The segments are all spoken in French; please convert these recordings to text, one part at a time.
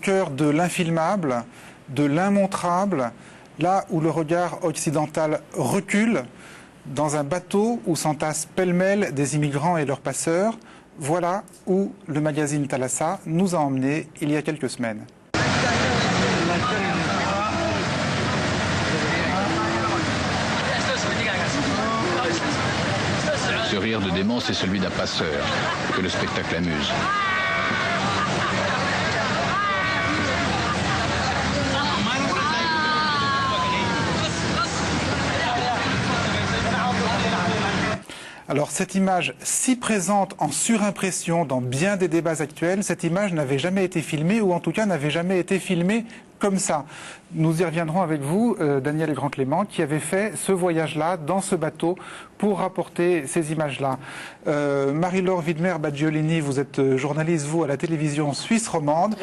cœur de l'infilmable, de l'immontrable, là où le regard occidental recule, dans un bateau où s'entassent pêle-mêle des immigrants et leurs passeurs. Voilà où le magazine Thalassa nous a emmenés il y a quelques semaines. Ce rire de démon, c'est celui d'un passeur, que le spectacle amuse. Alors cette image si présente en surimpression dans bien des débats actuels, cette image n'avait jamais été filmée, ou en tout cas n'avait jamais été filmée comme ça. Nous y reviendrons avec vous, Daniel Grand-Clément, qui avait fait ce voyage-là, dans ce bateau, pour rapporter ces images-là. Marie-Laure Widmer-Baggiolini, vous êtes journaliste, vous, à la télévision suisse romande.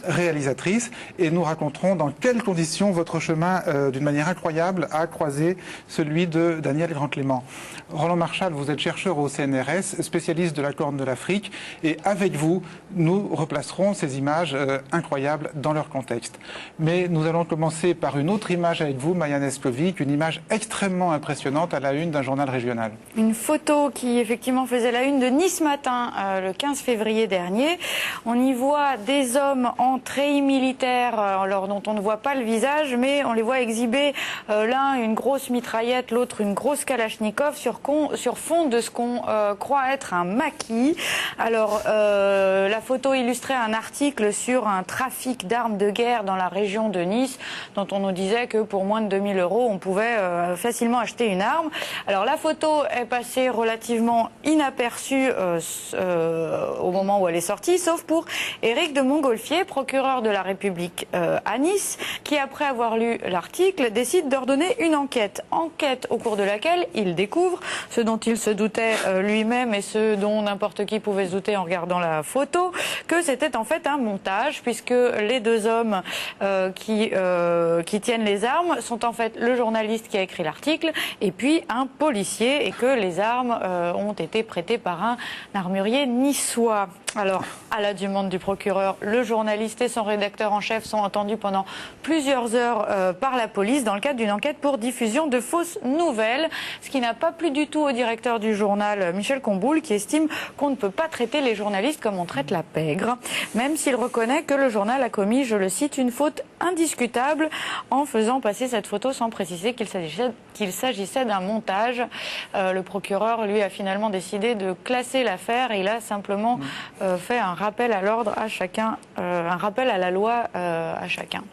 Réalisatrice. Et nous raconterons dans quelles conditions votre chemin, d'une manière incroyable, a croisé celui de Daniel Grand-Clément. Roland Marchal, vous êtes chercheur au CNRS, spécialiste de la Corne de l'Afrique. Et avec vous, nous replacerons ces images incroyables dans leur contexte. Mais nous allons commencer par une autre image avec vous, Maya Neskovic, une image extrêmement impressionnante à la une d'un journal régional. Une photo qui effectivement faisait la une de Nice Matin le 15 février dernier. On y voit des hommes en treillis militaire, alors dont on ne voit pas le visage, mais on les voit exhiber l'un une grosse mitraillette, l'autre une grosse kalachnikov sur fond de ce qu'on croit être un maquis. Alors la photo illustrait un article sur un trafic d'armes de guerre dans la région de Nice, dont on nous disait que pour moins de 2000 €, on pouvait facilement acheter une arme. Alors la photo est passée relativement inaperçue au moment où elle est sortie, sauf pour Éric de Montgolfier, procureur de la République à Nice, qui après avoir lu l'article décide d'ordonner une enquête. Enquête au cours de laquelle il découvre ce dont il se doutait lui-même et ce dont n'importe qui pouvait se douter en regardant la photo, que c'était en fait un montage, puisque les deux hommes qui tiennent les armes sont en fait le journaliste qui a écrit l'article et puis un policier, et que les armes ont été prêtées par un armurier niçois. Alors, à la demande du procureur, le journaliste et son rédacteur en chef sont entendus pendant plusieurs heures par la police dans le cadre d'une enquête pour diffusion de fausses nouvelles, ce qui n'a pas plu du tout au directeur du journal, Michel Comboul, qui estime qu'on ne peut pas traiter les journalistes comme on traite la pègre, même s'il reconnaît que le journal a commis, je le cite, une faute indiscutable en faisant passer cette photo sans préciser qu'il s'agissait d'un montage. Le procureur, lui, a finalement décidé de classer l'affaire et il a simplement fait un rappel à l'ordre à chacun, un rappel à la loi à chacun.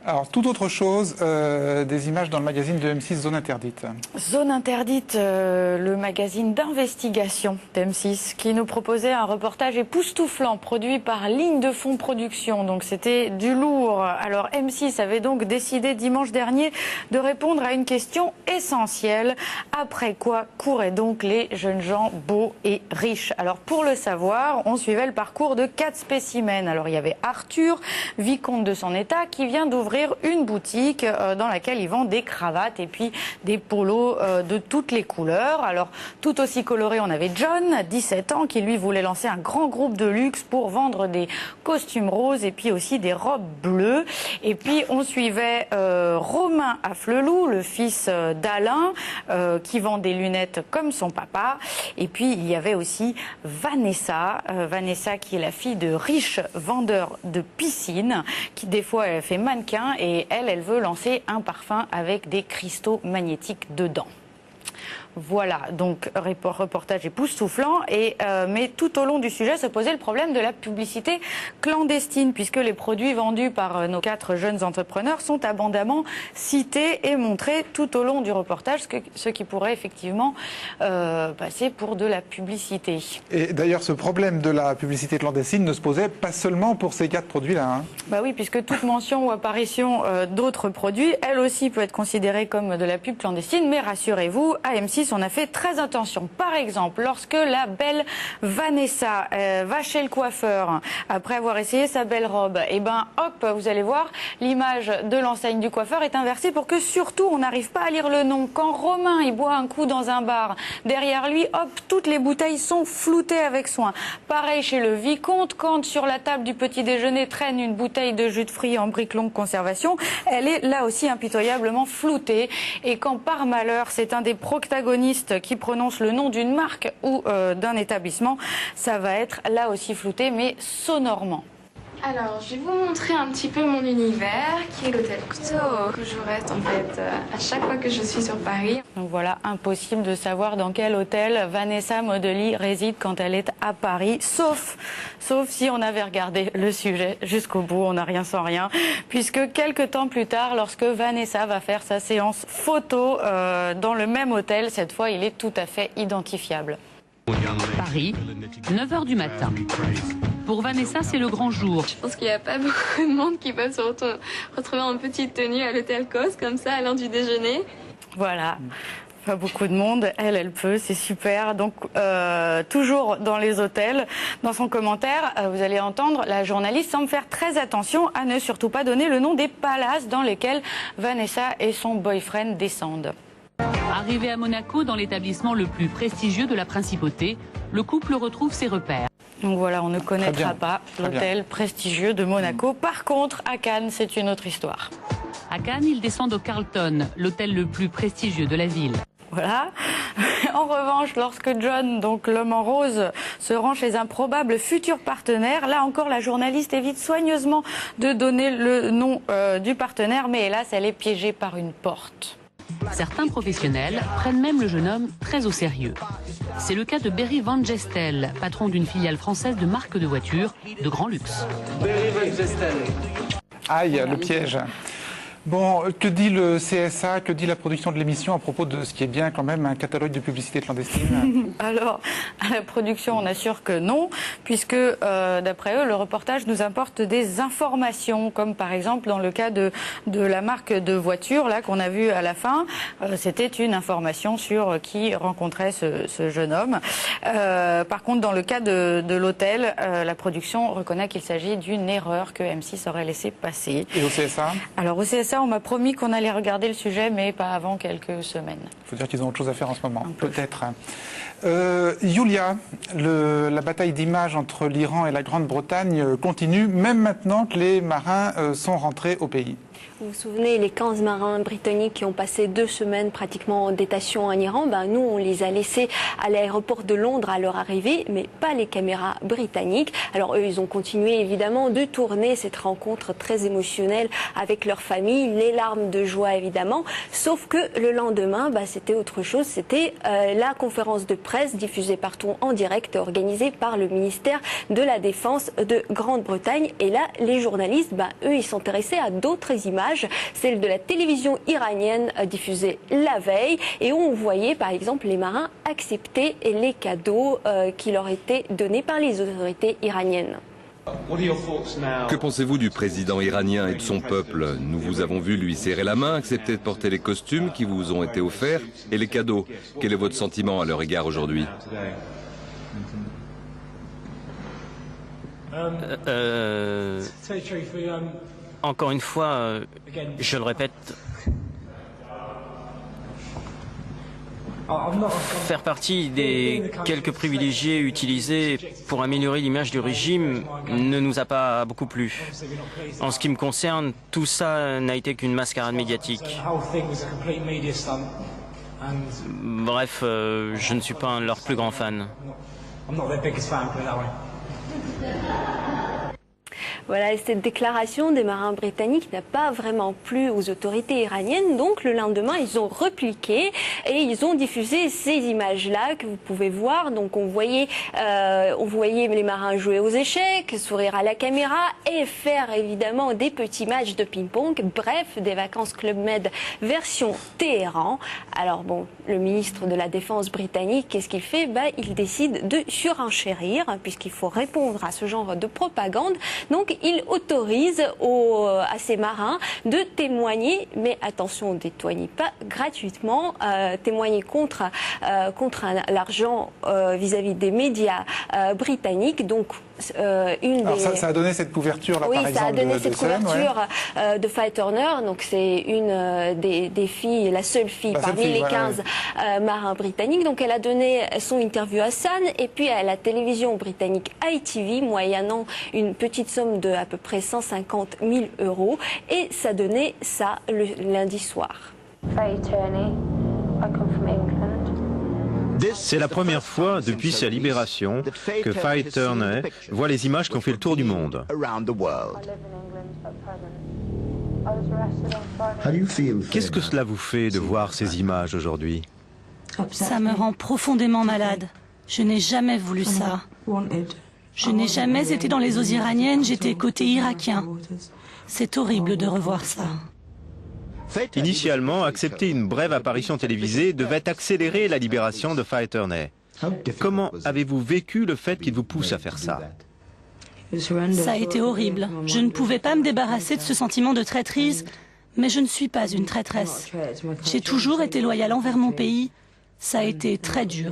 Alors, toute autre chose, des images dans le magazine de M6, Zone Interdite. Zone Interdite, le magazine d'investigation d'M6, qui nous proposait un reportage époustouflant, produit par Ligne de Fond Production. Donc c'était du lourd. Alors M6 avait donc décidé dimanche dernier de répondre à une question essentielle. Après quoi couraient donc les jeunes gens beaux et riches? Alors pour le savoir, on suivait le parcours de 4 spécimens. Alors il y avait Arthur, vicomte de son état, qui vient d'ouvrir une boutique dans laquelle il vend des cravates et puis des polos de toutes les couleurs. Alors tout aussi coloré, on avait John, 17 ans, qui lui voulait lancer un grand groupe de luxe pour vendre des costumes roses et puis aussi des robes bleues. Et puis on suivait Romain Afflelou, le fils d'Alain, qui vend des lunettes comme son papa. Et puis il y avait aussi Vanessa, Vanessa qui est la fille de riches vendeurs de piscines, qui des fois elle fait mannequin. Et elle veut lancer un parfum avec des cristaux magnétiques dedans. Voilà, donc reportage époustouflant, mais tout au long du sujet se posait le problème de la publicité clandestine, puisque les produits vendus par nos 4 jeunes entrepreneurs sont abondamment cités et montrés tout au long du reportage, ce qui pourrait effectivement passer pour de la publicité. Et d'ailleurs, ce problème de la publicité clandestine ne se posait pas seulement pour ces 4 produits-là. Hein. Bah oui, puisque toute mention ou apparition d'autres produits, elle aussi peut être considérée comme de la pub clandestine, mais rassurez-vous, à M6, on a fait très attention. Par exemple, lorsque la belle Vanessa va chez le coiffeur, après avoir essayé sa belle robe, et ben hop, vous allez voir, l'image de l'enseigne du coiffeur est inversée pour que surtout on n'arrive pas à lire le nom. Quand Romain il boit un coup dans un bar, derrière lui, hop, toutes les bouteilles sont floutées avec soin. Pareil chez le vicomte, quand sur la table du petit déjeuner traîne une bouteille de jus de fruits en brique longue conservation, elle est là aussi impitoyablement floutée. Et quand par malheur c'est un des protagonistes qui prononce le nom d'une marque ou d'un établissement, ça va être là aussi flouté, mais sonorement. Alors, je vais vous montrer un petit peu mon univers, qui est l'hôtel Cousteau, que je reste en fait à chaque fois que je suis sur Paris. Donc voilà, impossible de savoir dans quel hôtel Vanessa Modely réside quand elle est à Paris, sauf si on avait regardé le sujet jusqu'au bout, on n'a rien sans rien, puisque quelques temps plus tard, lorsque Vanessa va faire sa séance photo dans le même hôtel, cette fois il est tout à fait identifiable. Paris, 9h du matin. Pour Vanessa, c'est le grand jour. Je pense qu'il n'y a pas beaucoup de monde qui peuvent se retrouver en petite tenue à l'hôtel Cos, comme ça, à l'heure du déjeuner. Voilà. Pas beaucoup de monde, elle peut, c'est super. Donc, toujours dans les hôtels, dans son commentaire, vous allez entendre, la journaliste semble faire très attention à ne surtout pas donner le nom des palaces dans lesquels Vanessa et son boyfriend descendent. Arrivé à Monaco, dans l'établissement le plus prestigieux de la principauté, le couple retrouve ses repères. Donc voilà, on ne connaîtra pas l'hôtel prestigieux de Monaco. Par contre, à Cannes, c'est une autre histoire. À Cannes, ils descendent au Carlton, l'hôtel le plus prestigieux de la ville. Voilà. En revanche, lorsque John, donc l'homme en rose, se rend chez un probable futur partenaire, là encore, la journaliste évite soigneusement de donner le nom du partenaire, mais hélas, elle est piégée par une porte. Certains professionnels prennent même le jeune homme très au sérieux. C'est le cas de Berry Van Gestel, patron d'une filiale française de marque de voitures de grand luxe. Berry Van Gestel. Aïe, le piège. Bon, que dit le CSA, que dit la production de l'émission à propos de ce qui est bien quand même un catalogue de publicité clandestine? Alors, à la production, on assure que non, puisque d'après eux, le reportage nous apporte des informations, comme par exemple dans le cas de la marque de voiture là qu'on a vu à la fin, c'était une information sur qui rencontrait ce jeune homme. Par contre, dans le cas de l'hôtel, la production reconnaît qu'il s'agit d'une erreur que M6 aurait laissé passer. Et au CSA? Alors au CSA, on m'a promis qu'on allait regarder le sujet, mais pas avant quelques semaines. Il faut dire qu'ils ont autre chose à faire en ce moment, peut-être. Julia, la bataille d'images entre l'Iran et la Grande-Bretagne continue, même maintenant que les marins sont rentrés au pays. Vous vous souvenez, les 15 marins britanniques qui ont passé 2 semaines pratiquement en détention en Iran, nous on les a laissés à l'aéroport de Londres à leur arrivée, mais pas les caméras britanniques. Alors eux, ils ont continué évidemment de tourner cette rencontre très émotionnelle avec leur famille, les larmes de joie évidemment, sauf que le lendemain, c'était autre chose, c'était la conférence de presse diffusée partout en direct, organisée par le ministère de la Défense de Grande-Bretagne. Et là, les journalistes, eux, ils s'intéressaient à d'autres images, celle de la télévision iranienne diffusée la veille, et où on voyait par exemple les marins accepter les cadeaux qui leur étaient donnés par les autorités iraniennes. Que pensez-vous du président iranien et de son peuple? Nous vous avons vu lui serrer la main, accepter de porter les costumes qui vous ont été offerts et les cadeaux. Quel est votre sentiment à leur égard aujourd'hui? Encore une fois, je le répète, faire partie des quelques privilégiés utilisés pour améliorer l'image du régime ne nous a pas beaucoup plu. En ce qui me concerne, tout ça n'a été qu'une mascarade médiatique. Bref, je ne suis pas leur plus grand fan. Voilà, et cette déclaration des marins britanniques n'a pas vraiment plu aux autorités iraniennes. Donc le lendemain, ils ont repliqué et ils ont diffusé ces images-là que vous pouvez voir. Donc on voyait les marins jouer aux échecs, sourire à la caméra et faire évidemment des petits matchs de ping-pong. Bref, des vacances Club Med version Téhéran. Alors bon, le ministre de la Défense britannique, qu'est-ce qu'il fait? Il décide de surenchérir puisqu'il faut répondre à ce genre de propagande. Donc il autorise à ces marins de témoigner, mais attention, ne témoignez pas gratuitement, témoigner contre l'argent vis-à-vis des médias britanniques. Donc, ça a donné cette couverture là, oui, par exemple. Oui, ça a donné cette scène, couverture de Faye Turner. Donc c'est une des filles, la seule fille parmi les 15 marins britanniques. Donc elle a donné son interview à Sun et puis à la télévision britannique ITV, moyennant une petite somme de à peu près 150 000 €. Et ça donnait ça le lundi soir. Faye Turner, I come from England. C'est la première fois depuis sa libération que Faye Turner voit les images qui ont fait le tour du monde. Qu'est-ce que cela vous fait de voir ces images aujourd'hui? Ça me rend profondément malade. Je n'ai jamais voulu ça. Je n'ai jamais été dans les eaux iraniennes, j'étais côté irakien. C'est horrible de revoir ça. Initialement, accepter une brève apparition télévisée devait accélérer la libération de Faye Turner. Comment avez-vous vécu le fait qu'il vous pousse à faire ça? Ça a été horrible. Je ne pouvais pas me débarrasser de ce sentiment de traîtrise, mais je ne suis pas une traîtresse. J'ai toujours été loyale envers mon pays. Ça a été très dur.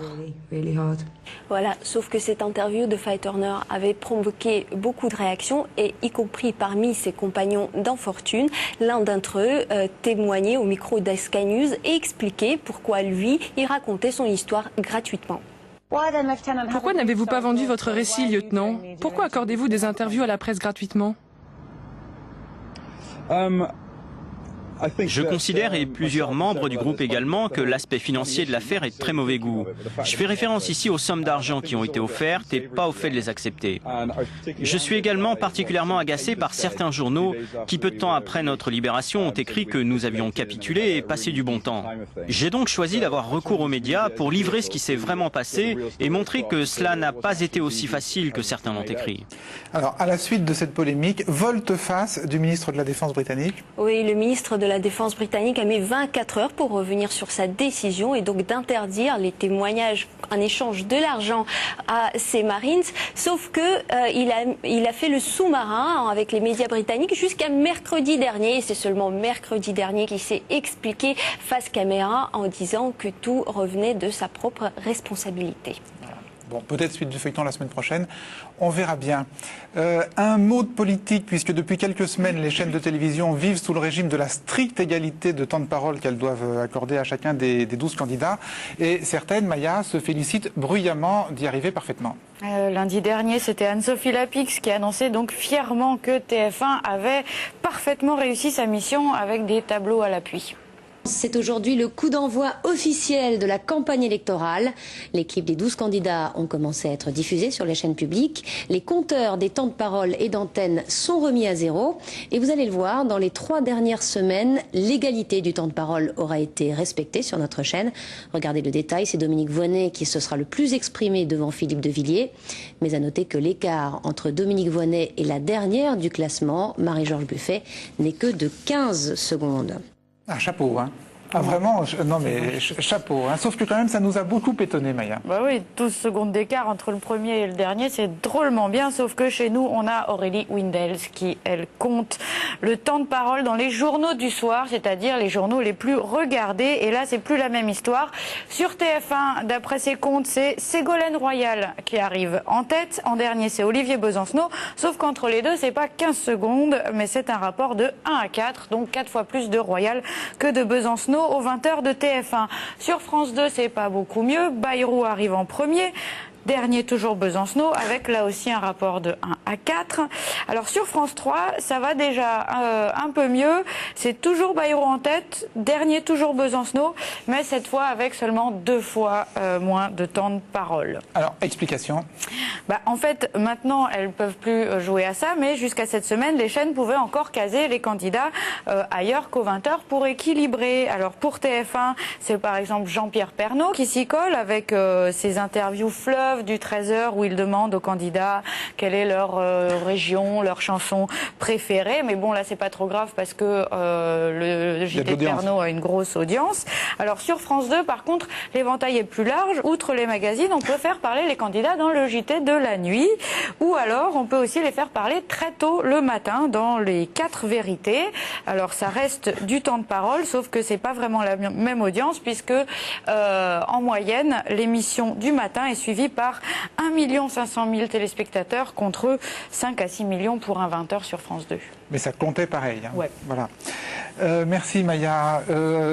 Voilà, sauf que cette interview de Faye Turner avait provoqué beaucoup de réactions, et y compris parmi ses compagnons d'infortune. L'un d'entre eux témoignait au micro d'Sky News et expliquait pourquoi lui, il racontait son histoire gratuitement. Pourquoi n'avez-vous pas vendu votre récit, lieutenant? Pourquoi accordez-vous des interviews à la presse gratuitement? Je considère, et plusieurs membres du groupe également, que l'aspect financier de l'affaire est de très mauvais goût. Je fais référence ici aux sommes d'argent qui ont été offertes et pas au fait de les accepter. Je suis également particulièrement agacé par certains journaux qui, peu de temps après notre libération, ont écrit que nous avions capitulé et passé du bon temps. J'ai donc choisi d'avoir recours aux médias pour livrer ce qui s'est vraiment passé et montrer que cela n'a pas été aussi facile que certains l'ont écrit. Alors, à la suite de cette polémique, volte-face du ministre de la Défense britannique. Oui, le ministre de la Défense britannique a mis 24 heures pour revenir sur sa décision et donc d'interdire les témoignages en échange de l'argent à ces Marines. Sauf que il a fait le sous-marin avec les médias britanniques jusqu'à mercredi dernier. Et c'est seulement mercredi dernier qu'il s'est expliqué face caméra en disant que tout revenait de sa propre responsabilité. Bon, peut-être suite du feuilleton la semaine prochaine, on verra bien. Un mot de politique, puisque depuis quelques semaines, les chaînes de télévision vivent sous le régime de la stricte égalité de temps de parole qu'elles doivent accorder à chacun des 12 candidats. Et certaines, Maya, se félicitent bruyamment d'y arriver parfaitement. Lundi dernier, c'était Anne-Sophie Lapix qui annonçait donc fièrement que TF1 avait parfaitement réussi sa mission avec des tableaux à l'appui. C'est aujourd'hui le coup d'envoi officiel de la campagne électorale. Les clips des 12 candidats ont commencé à être diffusés sur les chaînes publiques. Les compteurs des temps de parole et d'antenne sont remis à zéro. Et vous allez le voir, dans les 3 dernières semaines, l'égalité du temps de parole aura été respectée sur notre chaîne. Regardez le détail, c'est Dominique Voynet qui se sera le plus exprimé devant Philippe de Villiers. Mais à noter que l'écart entre Dominique Voynet et la dernière du classement, Marie-Georges Buffet, n'est que de 15 secondes. Ah, chapeau, hein. Ah, vraiment, non mais chapeau. Hein. Sauf que quand même, ça nous a beaucoup étonné, Maya. Bah oui, 12 secondes d'écart entre le premier et le dernier, c'est drôlement bien. Sauf que chez nous, on a Aurélie Windels qui, elle, compte le temps de parole dans les journaux du soir, c'est-à-dire les journaux les plus regardés. Et là, c'est plus la même histoire. Sur TF1, d'après ses comptes, c'est Ségolène Royal qui arrive en tête. En dernier, c'est Olivier Besancenot. Sauf qu'entre les deux, c'est pas 15 secondes, mais c'est un rapport de 1 à 4. Donc 4 fois plus de Royal que de Besancenot aux 20h de TF1. Sur France 2, c'est pas beaucoup mieux. Bayrou arrive en premier. Dernier toujours Besancenot, avec là aussi un rapport de 1 à 4. Alors sur France 3, ça va déjà un peu mieux. C'est toujours Bayrou en tête, dernier toujours Besancenot, mais cette fois avec seulement 2 fois moins de temps de parole. Alors, explication. En fait, maintenant, elles ne peuvent plus jouer à ça, mais jusqu'à cette semaine, les chaînes pouvaient encore caser les candidats ailleurs qu'aux 20h pour équilibrer. Alors pour TF1, c'est par exemple Jean-Pierre Pernaut qui s'y colle avec ses interviews fleuves best-of du 13h où ils demandent aux candidats quelle est leur région, leur chanson préférée. Mais bon, là, c'est pas trop grave parce que le JT de Pernod a une grosse audience. Alors sur France 2, par contre, l'éventail est plus large. Outre les magazines, on peut faire parler les candidats dans le JT de la nuit, ou alors on peut aussi les faire parler très tôt le matin dans les 4 vérités. Alors ça reste du temps de parole, sauf que c'est pas vraiment la même audience puisque en moyenne, l'émission du matin est suivie par 1 500 000 téléspectateurs contre 5 à 6 millions pour un 20h sur France 2. Mais ça comptait pareil. Hein. Ouais. Voilà. Merci Maya.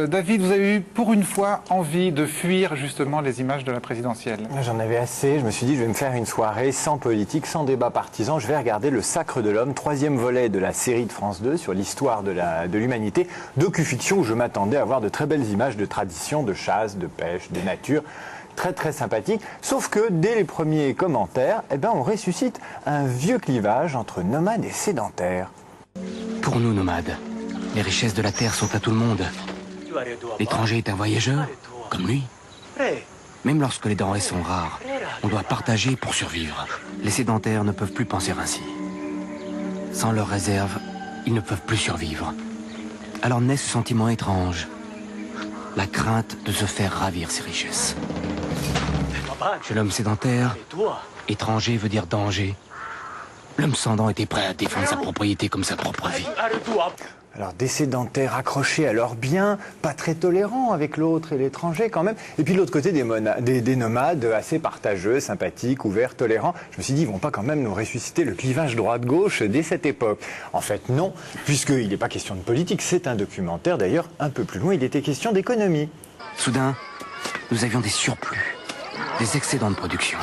David, vous avez eu pour une fois envie de fuir justement les images de la présidentielle. J'en avais assez. Je me suis dit, je vais me faire une soirée sans politique, sans débat partisan. Je vais regarder Le Sacre de l'Homme, 3e volet de la série de France 2 sur l'histoire de l'humanité. Docu-fiction où je m'attendais à voir de très belles images de tradition, de chasse, de pêche, de nature. Très très sympathique, sauf que dès les premiers commentaires, on ressuscite un vieux clivage entre nomades et sédentaires. Pour nous, nomades, les richesses de la terre sont à tout le monde. L'étranger est un voyageur, comme lui. Même lorsque les denrées sont rares, on doit partager pour survivre. Les sédentaires ne peuvent plus penser ainsi. Sans leurs réserves, ils ne peuvent plus survivre. Alors naît ce sentiment étrange, la crainte de se faire ravir ses richesses. Chez l'homme sédentaire, étranger veut dire danger. L'homme sans dents était prêt à défendre sa propriété comme sa propre vie. Alors des sédentaires accrochés à leurs biens, pas très tolérants avec l'autre et l'étranger quand même. Et puis de l'autre côté des nomades assez partageux, sympathiques, ouverts, tolérants. Je me suis dit, ils vont pas quand même nous ressusciter le clivage droite-gauche dès cette époque. En fait non, puisqu'il n'est pas question de politique, c'est un documentaire. D'ailleurs, un peu plus loin, il était question d'économie. Soudain, nous avions des surplus, des excédents de production.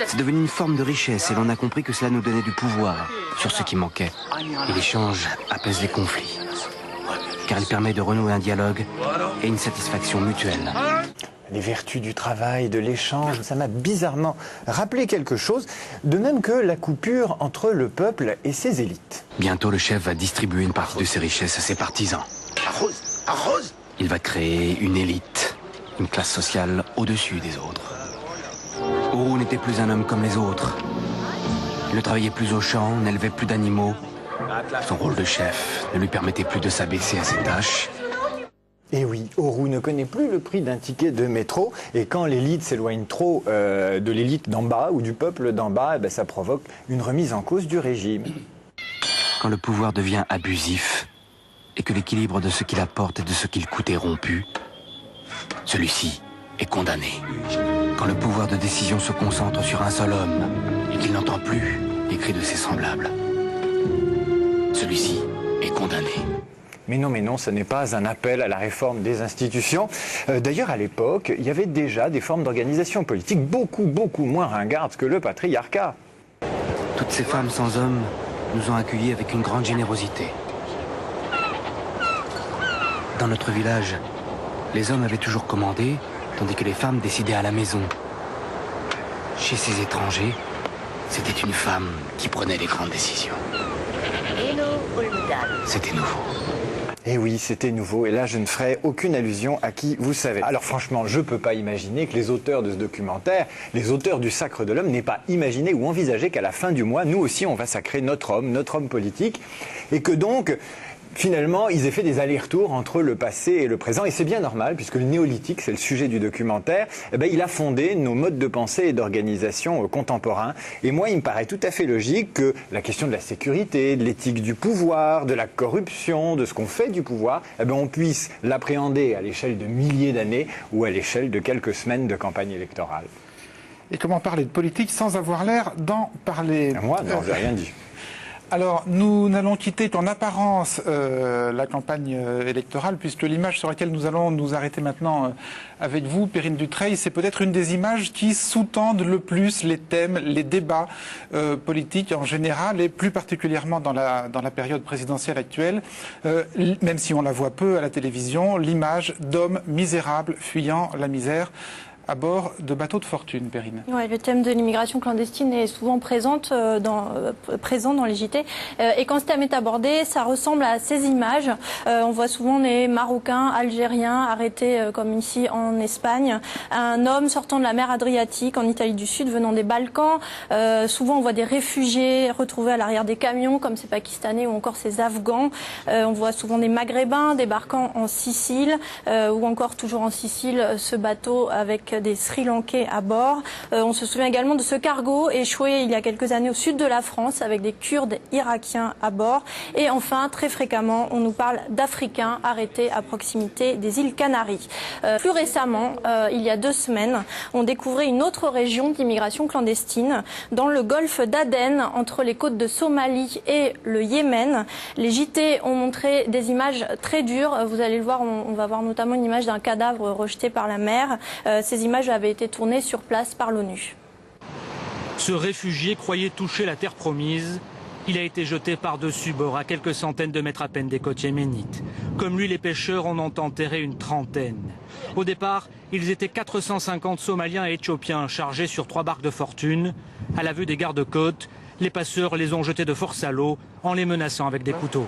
C'est devenu une forme de richesse et l'on a compris que cela nous donnait du pouvoir sur ce qui manquait. Et l'échange apaise les conflits, car il permet de renouer un dialogue et une satisfaction mutuelle. Les vertus du travail, de l'échange, ça m'a bizarrement rappelé quelque chose, de même que la coupure entre le peuple et ses élites. Bientôt, le chef va distribuer une partie de ses richesses à ses partisans. Il va créer une élite, une classe sociale au-dessus des autres. Ourou n'était plus un homme comme les autres. Il ne travaillait plus au champ, n'élevait plus d'animaux. Son rôle de chef ne lui permettait plus de s'abaisser à ses tâches. Et oui, Ourou ne connaît plus le prix d'un ticket de métro. Et quand l'élite s'éloigne trop de l'élite d'en bas ou du peuple d'en bas, ça provoque une remise en cause du régime. Quand le pouvoir devient abusif et que l'équilibre de ce qu'il apporte et de ce qu'il coûte est rompu, celui-ci est condamné. Quand le pouvoir de décision se concentre sur un seul homme et qu'il n'entend plus les cris de ses semblables, celui-ci est condamné. Mais non, ce n'est pas un appel à la réforme des institutions. D'ailleurs, à l'époque, il y avait déjà des formes d'organisation politique beaucoup moins ringardes que le patriarcat. Toutes ces femmes sans hommes nous ont accueillis avec une grande générosité. Dans notre village, les hommes avaient toujours commandé, tandis que les femmes décidaient à la maison. Chez ces étrangers, c'était une femme qui prenait les grandes décisions. C'était nouveau. Et oui, c'était nouveau. Et là, je ne ferai aucune allusion à qui vous savez. Alors franchement, je ne peux pas imaginer que les auteurs de ce documentaire, les auteurs du Sacre de l'Homme, n'aient pas imaginé ou envisagé qu'à la fin du mois, nous aussi, on va sacrer notre homme politique. Et que donc, finalement, ils aient fait des allers-retours entre le passé et le présent. Et c'est bien normal, puisque le néolithique, c'est le sujet du documentaire, il a fondé nos modes de pensée et d'organisation contemporains. Et moi, il me paraît tout à fait logique que la question de la sécurité, de l'éthique du pouvoir, de la corruption, de ce qu'on fait du pouvoir, on puisse l'appréhender à l'échelle de milliers d'années ou à l'échelle de quelques semaines de campagne électorale. Et comment parler de politique sans avoir l'air d'en parler? Moi, non, j'ai rien dit. Alors, nous n'allons quitter qu'en apparence la campagne électorale, puisque l'image sur laquelle nous allons nous arrêter maintenant avec vous, Perrine Dutreil, c'est peut-être une des images qui sous-tendent le plus les thèmes, les débats politiques en général, et plus particulièrement dans la période présidentielle actuelle, même si on la voit peu à la télévision, l'image d'hommes misérables fuyant la misère. à bord de bateaux de fortune, Perrine. Ouais, le thème de l'immigration clandestine est souvent présent dans les JT. Et quand ce thème est abordé, ça ressemble à ces images. On voit souvent des Marocains, Algériens arrêtés comme ici en Espagne. Un homme sortant de la mer Adriatique en Italie du Sud, venant des Balkans. Souvent on voit des réfugiés retrouvés à l'arrière des camions comme ces Pakistanais ou encore ces Afghans. On voit souvent des Maghrébins débarquant en Sicile ou encore toujours en Sicile ce bateau avec des Sri Lankais à bord. On se souvient également de ce cargo échoué il y a quelques années au sud de la France avec des Kurdes irakiens à bord. Et enfin, très fréquemment, on nous parle d'Africains arrêtés à proximité des îles Canaries. Plus récemment, il y a 2 semaines, on découvrait une autre région d'immigration clandestine dans le golfe d'Aden, entre les côtes de Somalie et le Yémen. Les JT ont montré des images très dures. Vous allez le voir, on va voir notamment une image d'un cadavre rejeté par la mer. Ces images avaient été tournées sur place par l'ONU. Ce réfugié croyait toucher la terre promise. Il a été jeté par-dessus bord à quelques centaines de mètres à peine des côtes yéménites. Comme lui, les pêcheurs en ont enterré une trentaine. Au départ, ils étaient 450 Somaliens et Éthiopiens chargés sur 3 barques de fortune. À la vue des gardes-côtes, les passeurs les ont jetés de force à l'eau en les menaçant avec des couteaux.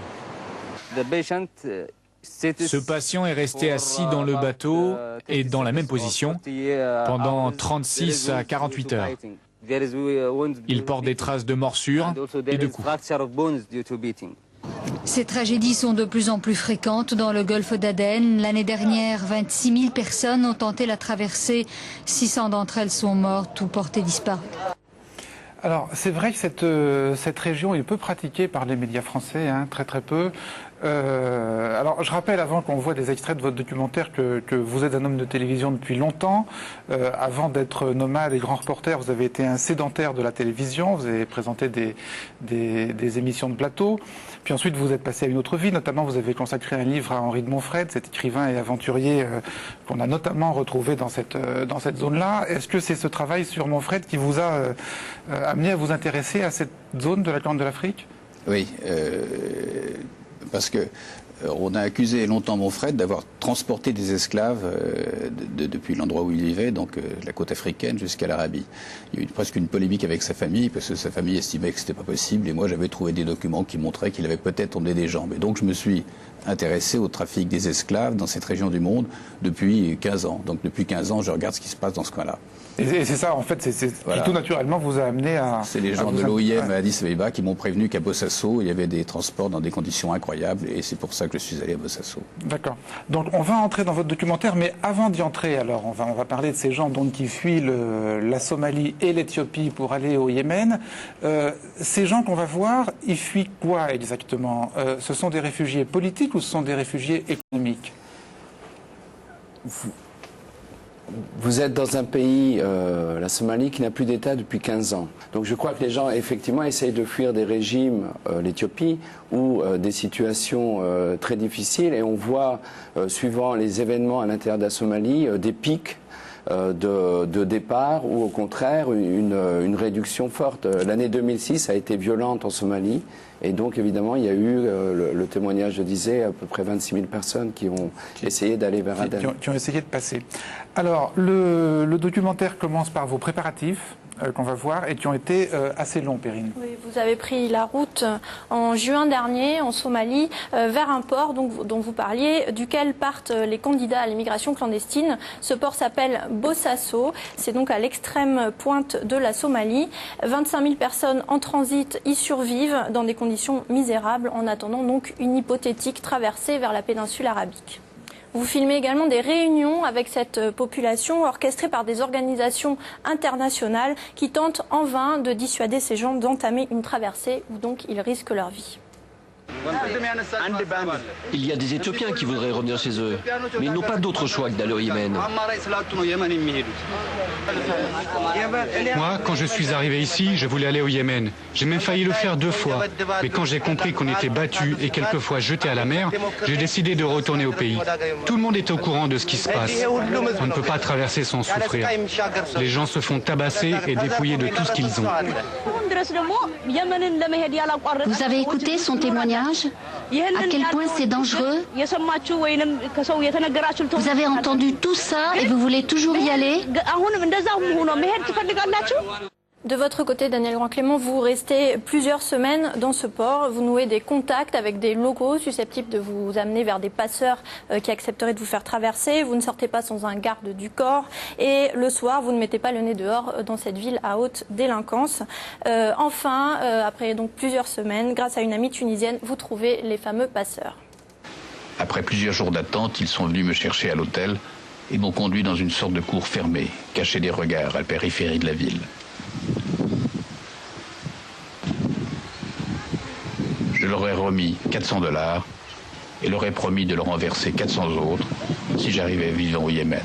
Ce patient est resté assis dans le bateau et dans la même position pendant 36 à 48 heures. Il porte des traces de morsures et de coups. Ces tragédies sont de plus en plus fréquentes dans le golfe d'Aden. L'année dernière, 26 000 personnes ont tenté la traversée. 600 d'entre elles sont mortes ou portées disparues. Alors, c'est vrai que cette région est peu pratiquée par les médias français, hein, très très peu. Alors, je rappelle, avant qu'on voit des extraits de votre documentaire, que vous êtes un homme de télévision depuis longtemps. Avant d'être nomade et grand reporter, vous avez été un sédentaire de la télévision. Vous avez présenté des émissions de plateau. Puis ensuite, vous êtes passé à une autre vie. Notamment, vous avez consacré un livre à Henri de Montfred, cet écrivain et aventurier qu'on a notamment retrouvé dans cette zone-là. Est-ce que c'est ce travail sur Montfred qui vous a amené à vous intéresser à cette zone de la Corne de l'Afrique? Oui, parce que on a accusé longtemps Montfred d'avoir transporté des esclaves depuis l'endroit où il vivait, donc la côte africaine, jusqu'à l'Arabie. Il y a eu presque une polémique avec sa famille, parce que sa famille estimait que c'était pas possible, et moi j'avais trouvé des documents qui montraient qu'il avait peut-être emmené des jambes. Et donc je me suis intéressé au trafic des esclaves dans cette région du monde depuis 15 ans. Donc depuis 15 ans, je regarde ce qui se passe dans ce coin-là. Et c'est ça, en fait, voilà. Qui tout naturellement vous a amené à... C'est les gens de l'OIM à Addis Abeba qui m'ont prévenu qu'à Bossasso, il y avait des transports dans des conditions incroyables, et c'est pour ça que je suis allé à Bossasso. D'accord. Donc on va entrer dans votre documentaire, mais avant d'y entrer, alors on va parler de ces gens donc, qui fuient la Somalie et l'Éthiopie pour aller au Yémen. Ces gens qu'on va voir, ils fuient quoi exactement? Ce sont des réfugiés politiques ou ce sont des réfugiés économiques? Vous êtes dans un pays, la Somalie, qui n'a plus d'État depuis 15 ans. Donc je crois que les gens, effectivement, essayent de fuir des régimes, l'Éthiopie, ou des situations très difficiles. Et on voit, suivant les événements à l'intérieur de la Somalie, des pics de départ ou au contraire une réduction forte. L'année 2006 a été violente en Somalie. Et donc, évidemment, il y a eu, le témoignage, je disais, à peu près 26 000 personnes qui ont essayé d'aller vers Aden. Qui ont essayé de passer. Alors, le documentaire commence par vos préparatifs qu'on va voir et qui ont été assez longs, Perrine. Oui, vous avez pris la route en juin dernier en Somalie vers un port dont vous parliez, duquel partent les candidats à l'immigration clandestine. Ce port s'appelle Bossasso, c'est donc à l'extrême pointe de la Somalie. 25 000 personnes en transit y survivent dans des conditions misérables en attendant donc une hypothétique traversée vers la péninsule arabique. Vous filmez également des réunions avec cette population orchestrées par des organisations internationales qui tentent en vain de dissuader ces gens d'entamer une traversée où donc ils risquent leur vie. Il y a des Éthiopiens qui voudraient revenir chez eux, mais ils n'ont pas d'autre choix que d'aller au Yémen. Moi, quand je suis arrivé ici, je voulais aller au Yémen. J'ai même failli le faire 2 fois. Mais quand j'ai compris qu'on était battus et quelquefois jetés à la mer, j'ai décidé de retourner au pays. Tout le monde est au courant de ce qui se passe. On ne peut pas traverser sans souffrir. Les gens se font tabasser et dépouiller de tout ce qu'ils ont. Vous avez écouté son témoignage voyage? À quel point c'est dangereux? Vous avez entendu tout ça et vous voulez toujours y aller? De votre côté, Daniel Grand-Clément, vous restez plusieurs semaines dans ce port. Vous nouez des contacts avec des locaux susceptibles de vous amener vers des passeurs qui accepteraient de vous faire traverser. Vous ne sortez pas sans un garde du corps. Et le soir, vous ne mettez pas le nez dehors dans cette ville à haute délinquance. Enfin, après donc plusieurs semaines, grâce à une amie tunisienne, vous trouvez les fameux passeurs. Après plusieurs jours d'attente, ils sont venus me chercher à l'hôtel et m'ont conduit dans une sorte de cour fermée, cachée des regards à la périphérie de la ville. Je leur ai remis 400 $ et leur ai promis de leur en verser 400 autres si j'arrivais vivant au Yémen.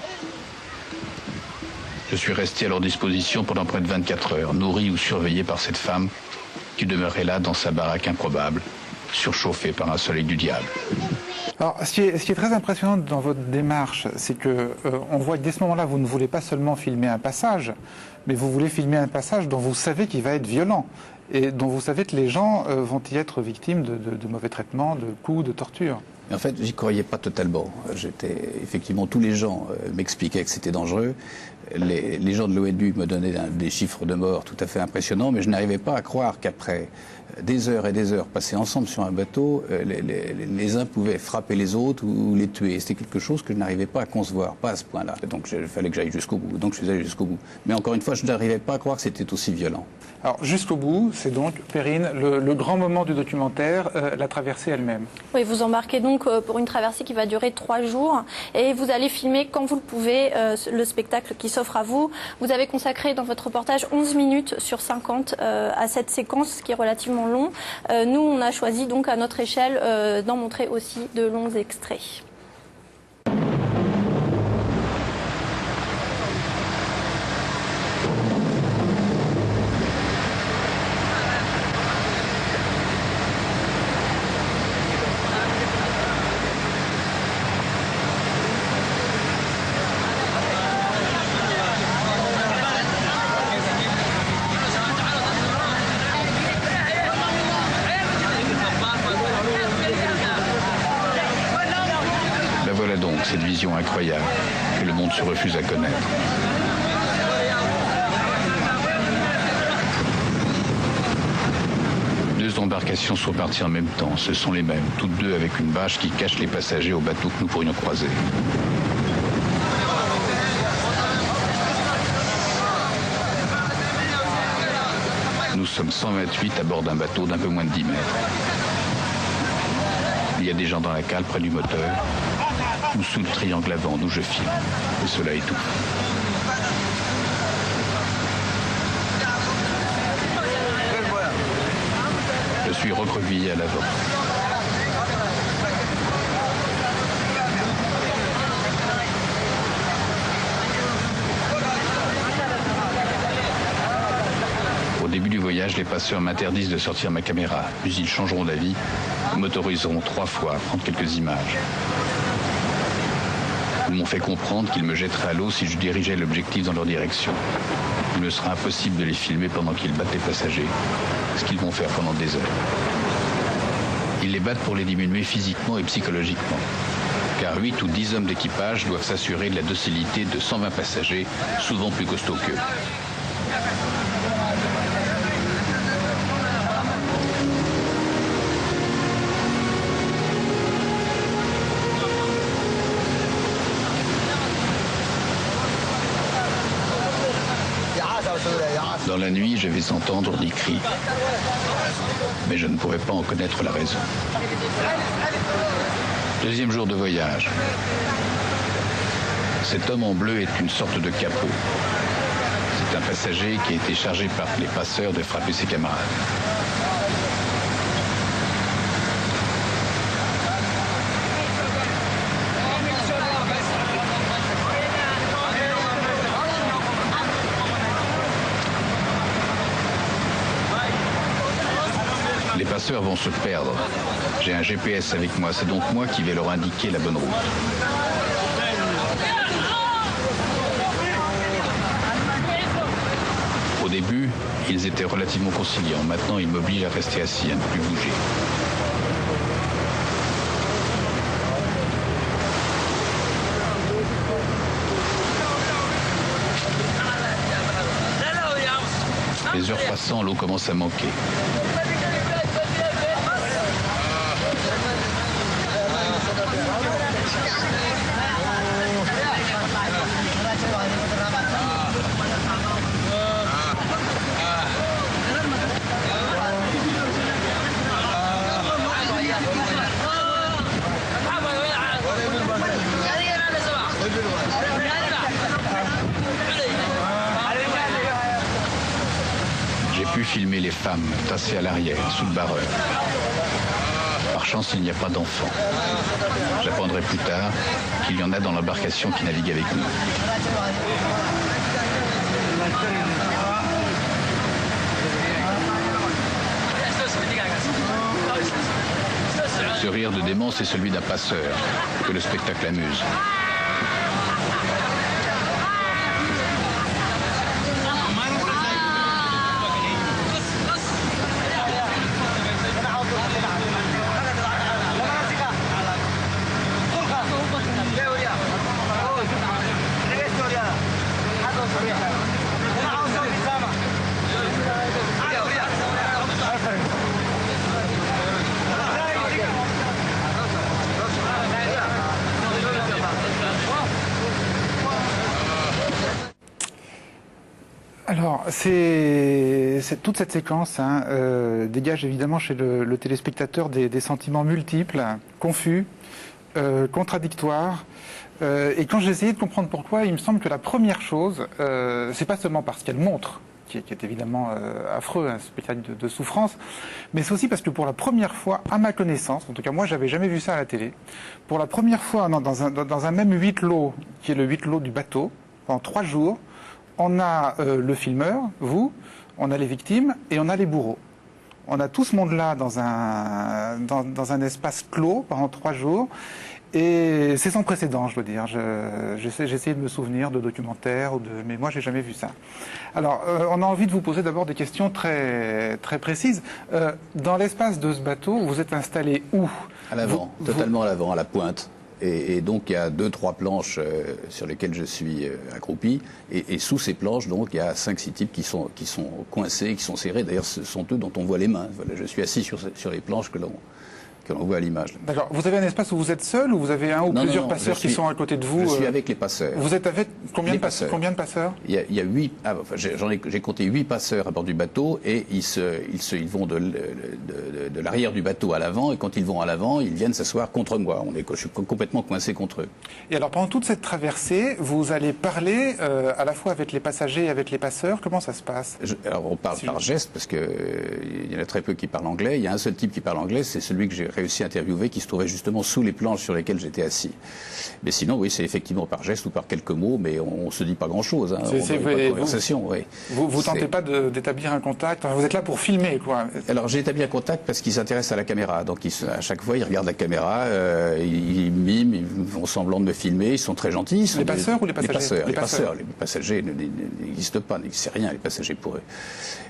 Je suis resté à leur disposition pendant près de 24 heures, nourri ou surveillé par cette femme qui demeurait là dans sa baraque improbable, surchauffée par un soleil du diable. Alors, ce qui est très impressionnant dans votre démarche, c'est que on voit que dès ce moment-là, vous ne voulez pas seulement filmer un passage, mais vous voulez filmer un passage dont vous savez qu'il va être violent et dont vous savez que les gens vont y être victimes de mauvais traitements, de coups, de tortures. En fait, j'y croyais pas totalement. Effectivement, tous les gens m'expliquaient que c'était dangereux. Les gens de l'ONU me donnaient des chiffres de morts tout à fait impressionnants, mais je n'arrivais pas à croire qu'après des heures et des heures passées ensemble sur un bateau, les uns pouvaient frapper les autres ou les tuer. C'était quelque chose que je n'arrivais pas à concevoir, pas à ce point-là. Donc il fallait que j'aille jusqu'au bout. Donc je suis allé jusqu'au bout. Mais encore une fois, je n'arrivais pas à croire que c'était aussi violent. Alors jusqu'au bout, c'est donc, Perrine, le grand moment du documentaire, la traversée elle-même. Oui, vous embarquez donc pour une traversée qui va durer 3 jours et vous allez filmer quand vous le pouvez le spectacle qui s'offre à vous. Vous avez consacré dans votre reportage 11 minutes sur 50 à cette séquence qui est relativement long. Nous, on a choisi donc à notre échelle d'en montrer aussi de longs extraits. Cette vision incroyable que le monde se refuse à connaître. Deux embarcations sont parties en même temps. Ce sont les mêmes, toutes deux avec une bâche qui cache les passagers au bateau que nous pourrions croiser. Nous sommes 128 à bord d'un bateau d'un peu moins de 10 mètres. Il y a des gens dans la cale près du moteur ou sous le triangle avant d'où je filme. Et cela étouffe. Je suis recroquevillé à l'avant. Au début du voyage, les passeurs m'interdisent de sortir ma caméra. Puis ils changeront d'avis et m'autoriseront 3 fois à prendre quelques images. Ils m'ont fait comprendre qu'ils me jetteraient à l'eau si je dirigeais l'objectif dans leur direction. Il me sera impossible de les filmer pendant qu'ils battent les passagers, ce qu'ils vont faire pendant des heures. Ils les battent pour les diminuer physiquement et psychologiquement, car 8 ou 10 hommes d'équipage doivent s'assurer de la docilité de 120 passagers, souvent plus costauds qu'eux. Dans la nuit, je vais entendre des cris, mais je ne pourrais pas en connaître la raison. Deuxième jour de voyage. Cet homme en bleu est une sorte de capot. C'est un passager qui a été chargé par les passeurs de frapper ses camarades. Les passeurs vont se perdre. J'ai un GPS avec moi, c'est donc moi qui vais leur indiquer la bonne route. Au début, ils étaient relativement conciliants. Maintenant, ils m'obligent à rester assis, à ne plus bouger. passant, l'eau commence à manquer. J'ai pu filmer les femmes tassées à l'arrière, sous le barreur. Par chance, il n'y a pas d'enfants. J'apprendrai plus tard qu'il y en a dans l'embarcation qui navigue avec nous. Ce rire de démon, c'est celui d'un passeur, que le spectacle amuse. Alors, toute cette séquence dégage évidemment chez le téléspectateur des sentiments multiples, confus, contradictoires. Et quand j'ai essayé de comprendre pourquoi, il me semble que la première chose, c'est pas seulement parce qu'elle montre, qui est évidemment affreux, un spectacle de souffrance, mais c'est aussi parce que pour la première fois, à ma connaissance, en tout cas moi j'avais jamais vu ça à la télé, pour la première fois dans un même huis clos, qui est le huis clos du bateau, pendant 3 jours, on a le filmeur, vous, on a les victimes et on a les bourreaux. On a tout ce monde-là dans un espace clos pendant 3 jours. Et c'est sans précédent, je dois dire. J'ai essayé de me souvenir de documentaires, mais moi, j'ai jamais vu ça. Alors, on a envie de vous poser d'abord des questions très, très précises. Dans l'espace de ce bateau, vous êtes installé où? À l'avant, totalement à l'avant, à la pointe. Et donc, il y a 2-3 planches sur lesquelles je suis accroupi. Et sous ces planches, donc, il y a 5-6 types qui sont coincés, qui sont serrés. D'ailleurs, ce sont eux dont on voit les mains. Voilà, je suis assis sur les planches que l'on voit à l'image. D'accord. Vous avez un espace où vous êtes seul ou vous avez un ou plusieurs passeurs qui sont à côté de vous? Je suis avec les passeurs. Vous êtes avec combien de passeurs? Il y a 8. J'ai compté 8 passeurs à bord du bateau et ils vont de l'arrière du bateau à l'avant, et quand ils vont à l'avant, ils viennent s'asseoir contre moi. Je suis complètement coincé contre eux. Et alors pendant toute cette traversée, vous allez parler à la fois avec les passagers et avec les passeurs. Comment ça se passe? Alors on parle par geste parce que il y en a très peu qui parlent anglais. Il y a un seul type qui parle anglais, c'est celui que j'ai réussi à interviewer, qui se trouvait justement sous les planches sur lesquelles j'étais assis. Mais sinon, oui, c'est effectivement par geste ou par quelques mots, mais on se dit pas grand-chose. Hein. C'est pas de conversation, oui. Vous tentez pas d'établir un contact? Enfin, vous êtes là pour filmer, quoi. Alors j'ai établi un contact parce qu'ils s'intéressent à la caméra. Donc à chaque fois, ils regardent la caméra, ils miment, ils font semblant de me filmer. Ils sont très gentils. Les passeurs ou les passagers? Les passeurs. Les passagers n'existent pas, c'est rien les passagers pour eux.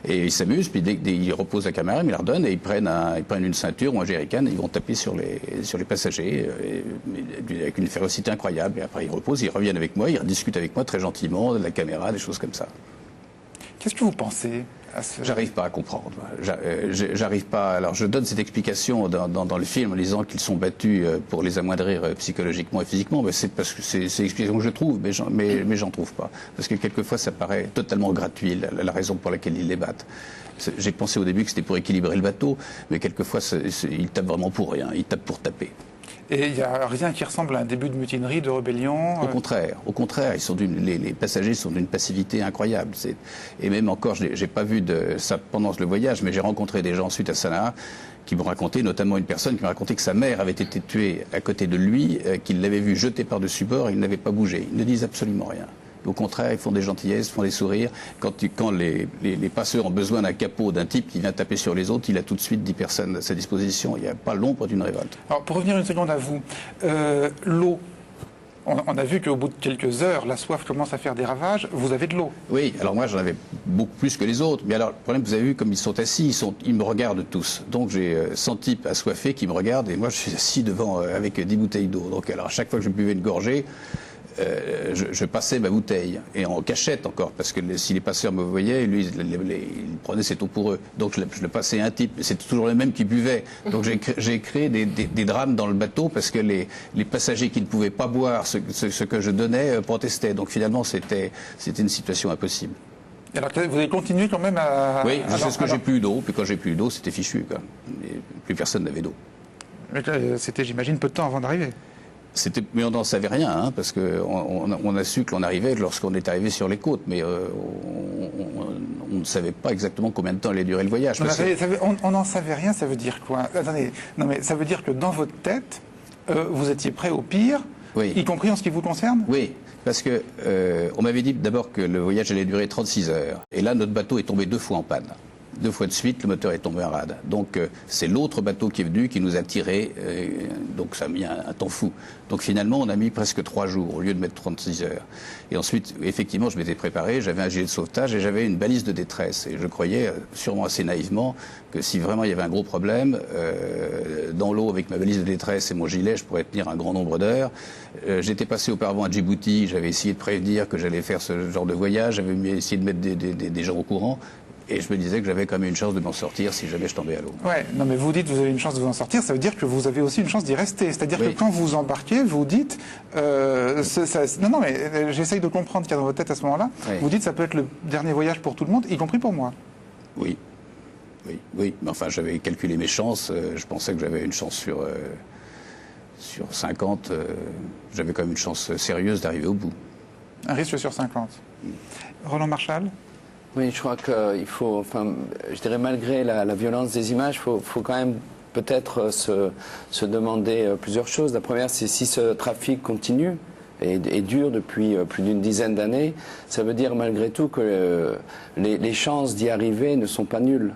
Et ils s'amusent, puis dès qu'ils reposent la caméra, ils me la redonnent et ils prennent une ceinture ou un jerrycan et ils vont taper sur les passagers avec une férocité incroyable. Et après ils reposent, ils reviennent avec moi, ils discutent avec moi très gentiment de la caméra, des choses comme ça. Qu'est-ce que vous pensez? J'arrive pas à comprendre. J'arrive pas. Alors je donne cette explication dans le film en disant qu'ils sont battus pour les amoindrir psychologiquement et physiquement, mais c'est parce que c'est l'explication que je trouve, mais j'en trouve pas. Parce que quelquefois ça paraît totalement gratuit la raison pour laquelle ils les battent. J'ai pensé au début que c'était pour équilibrer le bateau, mais quelquefois ils tapent vraiment pour rien. Ils tapent pour taper. Et il n'y a rien qui ressemble à un début de mutinerie, de rébellion? Au contraire, les passagers sont d'une passivité incroyable. Et même encore, j'ai pas vu ça pendant le voyage, mais j'ai rencontré des gens ensuite à Sanaa qui m'ont raconté, notamment une personne qui m'a raconté que sa mère avait été tuée à côté de lui, qu'il l'avait vu jeter par-dessus bord et il n'avait pas bougé. Ils ne disent absolument rien. Au contraire, ils font des gentillesses, font des sourires. Quand les passeurs ont besoin d'un capot, d'un type qui vient taper sur les autres, il a tout de suite 10 personnes à sa disposition. Il n'y a pas l'ombre d'une révolte. Alors, pour revenir une seconde à vous, l'eau. On a vu qu'au bout de quelques heures, la soif commence à faire des ravages. Vous avez de l'eau. Oui, alors moi j'en avais beaucoup plus que les autres. Mais alors le problème, vous avez vu comme ils sont assis, ils me regardent tous. Donc j'ai 100 types assoiffés qui me regardent et moi je suis assis devant avec 10 bouteilles d'eau. Donc alors à chaque fois que je buvais une gorgée, je passais ma bouteille, et en cachette encore, parce que si les passeurs me voyaient, lui, il prenait ses taux pour eux. Donc je le passais à un type, mais c'était toujours le même qui buvait. Donc j'ai créé des drames dans le bateau, parce que les passagers qui ne pouvaient pas boire ce que je donnais protestaient. Donc finalement, c'était une situation impossible. Alors vous avez continué quand même à... Oui, jusqu'à ce que j'ai plus d'eau, puis quand j'ai plus d'eau, c'était fichu, quoi. Et plus personne n'avait d'eau. C'était, j'imagine, peu de temps avant d'arriver. Mais on n'en savait rien, hein, parce qu'on a su que l'on arrivait lorsqu'on est arrivé sur les côtes, mais on ne savait pas exactement combien de temps allait durer le voyage. On n'en savait rien, ça veut dire quoi? Attendez, non mais ça veut dire que dans votre tête, vous étiez prêt au pire, oui. Y compris en ce qui vous concerne? Oui, parce que on m'avait dit d'abord que le voyage allait durer 36 heures, et là notre bateau est tombé 2 fois en panne. 2 fois de suite, le moteur est tombé en rade. Donc c'est l'autre bateau qui est venu, qui nous a tirés, donc ça a mis un temps fou. Donc finalement, on a mis presque 3 jours au lieu de mettre 36 heures. Et ensuite, effectivement, je m'étais préparé, j'avais un gilet de sauvetage et j'avais une balise de détresse. Et je croyais, sûrement assez naïvement, que si vraiment il y avait un gros problème, dans l'eau avec ma balise de détresse et mon gilet, je pourrais tenir un grand nombre d'heures. J'étais passé auparavant à Djibouti, j'avais essayé de prévenir que j'allais faire ce genre de voyage, j'avais essayé de mettre des gens au courant. Et je me disais que j'avais quand même une chance de m'en sortir si jamais je tombais à l'eau. Ouais, non mais vous dites que vous avez une chance de vous en sortir, ça veut dire que vous avez aussi une chance d'y rester. C'est-à-dire que quand vous embarquez, vous dites... non, mais j'essaye de comprendre ce qu'il y a dans votre tête à ce moment-là. Oui. Vous dites que ça peut être le dernier voyage pour tout le monde, y compris pour moi. Oui. Mais enfin, j'avais calculé mes chances. Je pensais que j'avais une chance sur 50. J'avais quand même une chance sérieuse d'arriver au bout. Un risque sur 50. Roland Marchal? Oui, je crois qu'il faut, enfin, je dirais malgré la violence des images, il faut quand même peut-être se demander plusieurs choses. La première, c'est si ce trafic continue et dure depuis plus d'une dizaine d'années, ça veut dire malgré tout que les chances d'y arriver ne sont pas nulles.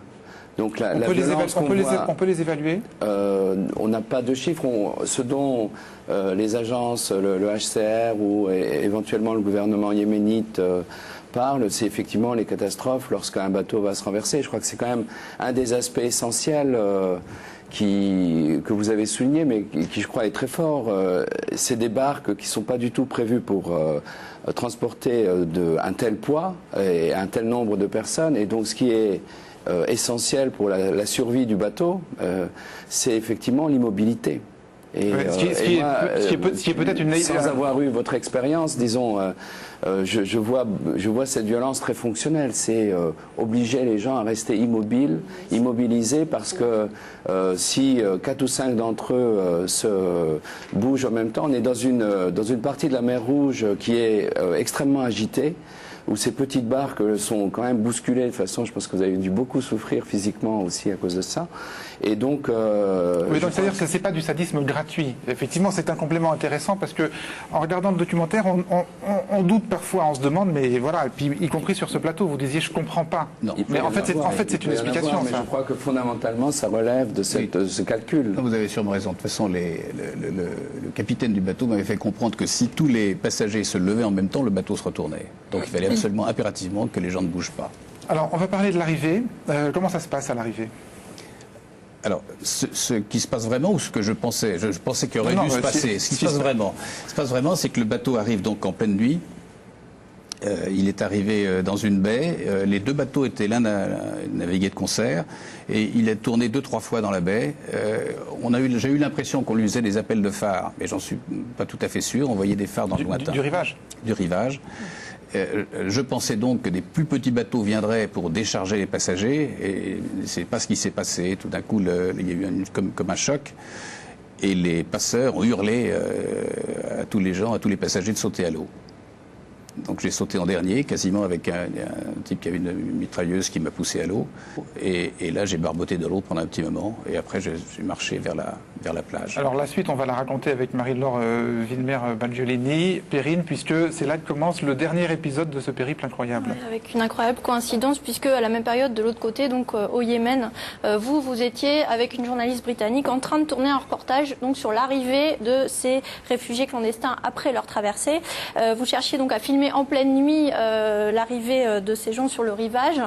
Donc on peut les évaluer. On n'a pas de chiffres. Ce dont les agences, le HCR ou éventuellement le gouvernement yéménite parle, c'est effectivement les catastrophes lorsqu'un bateau va se renverser. Je crois que c'est quand même un des aspects essentiels que vous avez souligné, mais qui je crois est très fort. C'est des barques qui ne sont pas du tout prévues pour transporter un tel poids et un tel nombre de personnes. Et donc ce qui est essentiel pour la survie du bateau, c'est effectivement l'immobilité. Et, ce qui est peut-être une... Sans avoir eu votre expérience, disons, je vois cette violence très fonctionnelle. C'est obliger les gens à rester immobilisés, parce que si 4 ou 5 d'entre eux se bougent en même temps, on est dans une partie de la mer Rouge qui est extrêmement agitée, où ces petites barques sont quand même bousculées de façon, je pense que vous avez dû beaucoup souffrir physiquement aussi à cause de ça. Et donc... oui, donc c'est-à-dire que ce n'est pas du sadisme gratuit. Effectivement, c'est un complément intéressant, parce que en regardant le documentaire, on doute parfois, on se demande, mais voilà, et puis y compris sur ce plateau, vous disiez, je comprends pas. Non, mais en fait, c'est une explication. Mais je crois que fondamentalement, ça relève de ce calcul. Non, vous avez sûrement raison. De toute façon, le capitaine du bateau m'avait fait comprendre que si tous les passagers se levaient en même temps, le bateau se retournait. Donc il fallait absolument, impérativement, que les gens ne bougent pas. Alors, on va parler de l'arrivée. Comment ça se passe à l'arrivée ? Alors, ce qui se passe vraiment, ou ce que je pensais qu'il aurait dû se passer, ce qui se passe vraiment, c'est que le bateau arrive donc en pleine nuit. Il est arrivé dans une baie. Les 2 bateaux étaient l'un navigué de concert, et il est tourné 2-3 fois dans la baie. J'ai eu l'impression qu'on lui faisait des appels de phare, mais j'en suis pas tout à fait sûr. On voyait des phares dans le lointain. Du rivage. Du rivage. Je pensais donc que des plus petits bateaux viendraient pour décharger les passagers, et c'est pas ce qui s'est passé. Tout d'un coup, il y a eu comme un choc, et les passeurs ont hurlé à tous les gens, à tous les passagers de sauter à l'eau. Donc j'ai sauté en dernier, quasiment avec un type qui avait une mitrailleuse qui m'a poussé à l'eau. Et là, j'ai barboté de l'eau pendant un petit moment. Et après, j'ai marché vers la plage. Alors la suite, on va la raconter avec Marie-Laure Wilmer-Balgiolini, Perrine, puisque c'est là que commence le dernier épisode de ce périple incroyable. Ouais, avec une incroyable coïncidence, puisque à la même période, de l'autre côté, donc au Yémen, vous étiez avec une journaliste britannique en train de tourner un reportage donc sur l'arrivée de ces réfugiés clandestins après leur traversée. Vous cherchiez donc à filmer prenez en pleine nuit l'arrivée de ces gens sur le rivage,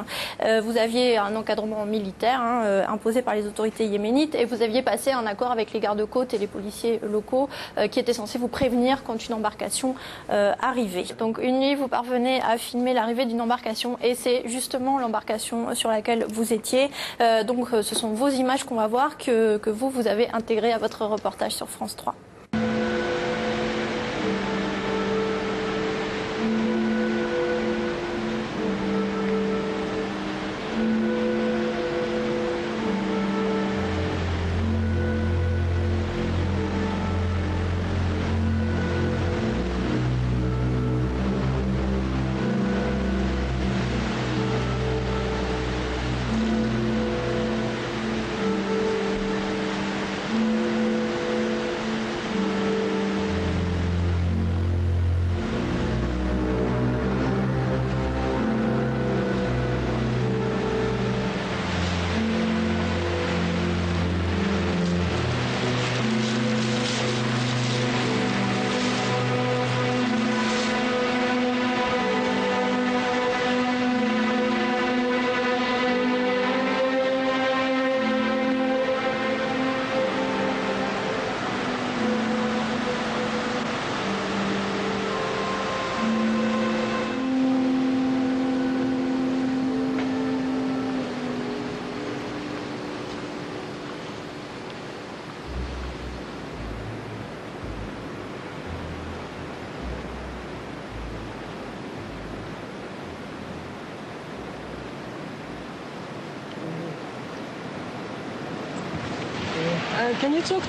vous aviez un encadrement militaire imposé par les autorités yéménites et vous aviez passé un accord avec les gardes-côtes et les policiers locaux qui étaient censés vous prévenir quand une embarcation arrivait. Donc une nuit, vous parvenez à filmer l'arrivée d'une embarcation et c'est justement l'embarcation sur laquelle vous étiez. Donc ce sont vos images qu'on va voir que vous avez intégrées à votre reportage sur France 3.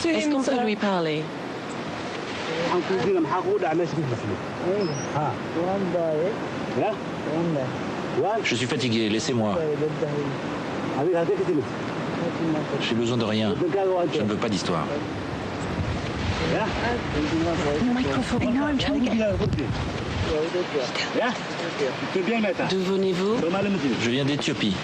Est-ce qu'on peut lui parler? Je suis fatigué, laissez-moi. J'ai besoin de rien. Je ne veux pas d'histoire. D'où venez-vous? Je viens d'Éthiopie.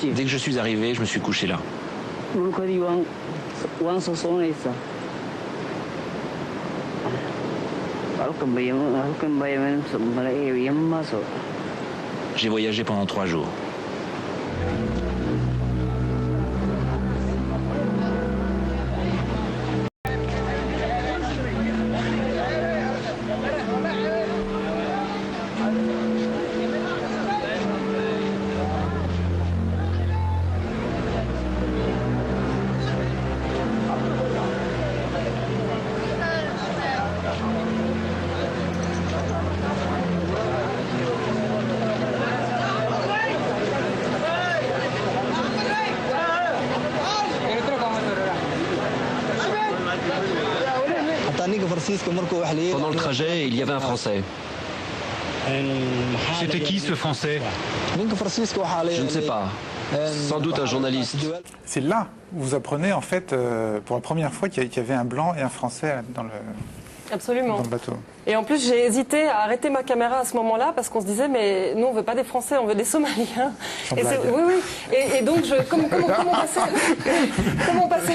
Dès que je suis arrivé, je me suis couché là. J'ai voyagé pendant 3 jours. Pendant le trajet, il y avait un Français. C'était qui ce Français? Je ne sais pas. Sans doute un journaliste. C'est là où vous apprenez en fait pour la première fois qu'il y avait un blanc et un Français dans le bateau. Et en plus, j'ai hésité à arrêter ma caméra à ce moment-là parce qu'on se disait, mais nous, on veut pas des Français, on veut des Somaliens. Oui. Et donc, comment passer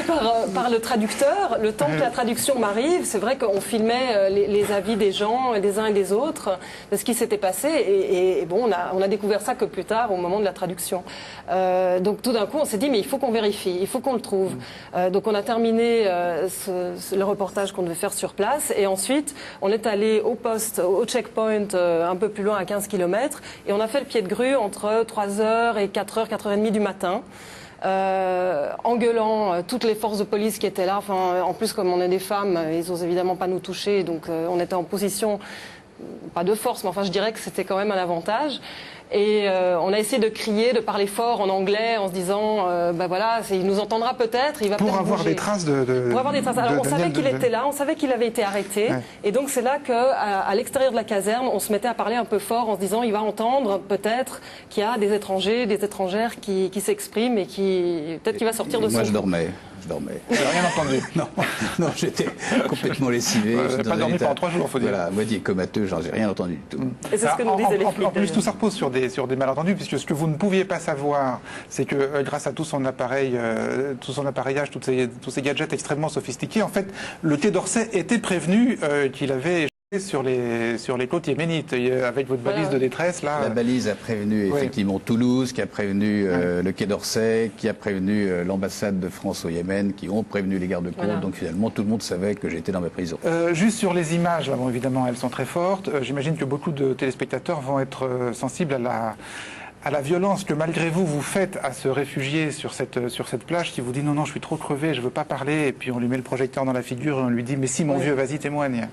par le traducteur, le temps que la traduction m'arrive, c'est vrai qu'on filmait les avis des gens, des uns et des autres, de ce qui s'était passé. Et bon, on a découvert ça que plus tard, au moment de la traduction. Donc, tout d'un coup, on s'est dit, mais il faut qu'on vérifie, il faut qu'on le trouve. Donc, on a terminé le reportage qu'on devait faire sur place. Et ensuite, on est allé au poste, au checkpoint, un peu plus loin à 15 km, et on a fait le pied de grue entre 3h et 4h, 4h30 du matin, engueulant toutes les forces de police qui étaient là. Enfin, en plus, comme on est des femmes, ils n'osent évidemment pas nous toucher, donc on était en position, pas de force, mais enfin je dirais que c'était quand même un avantage. Et on a essayé de crier, de parler fort en anglais, en se disant, voilà, il nous entendra peut-être, il va peut-être avoir bouger. des traces Pour avoir des traces. Alors on savait qu'il était là, on savait qu'il avait été arrêté, et donc c'est là qu'à l'extérieur de la caserne, on se mettait à parler un peu fort en se disant, il va entendre peut-être qu'il y a des étrangers, des étrangères qui s'expriment et peut-être qu'il va sortir de son. Moi je dormais. Je dormais. Vous n'avez rien entendu? Non, j'étais complètement lessivé. Vous n'avez pas dormi pendant 3 jours, il faut dire. Voilà, moitié comateux, j'en ai rien entendu du tout. Et c'est ce que nous disaient les flics. En plus, tout ça repose sur des malentendus, puisque ce que vous ne pouviez pas savoir, c'est que grâce à tout son appareillage, tous ces gadgets extrêmement sophistiqués, en fait, le Quai d'Orsay était prévenu qu'il avait sur les côtes yéménites, avec votre balise de détresse là. La balise a prévenu effectivement Toulouse, qui a prévenu le Quai d'Orsay, qui a prévenu l'ambassade de France au Yémen, qui ont prévenu les gardes-côtes. Donc finalement tout le monde savait que j'étais dans ma prison. Juste sur les images, là, bon, évidemment elles sont très fortes. J'imagine que beaucoup de téléspectateurs vont être sensibles à la violence que malgré vous, vous faites à ce réfugié sur cette plage qui vous dit non, je suis trop crevé, je veux pas parler, et puis on lui met le projecteur dans la figure et on lui dit mais si mon vieux, vas-y témoigne.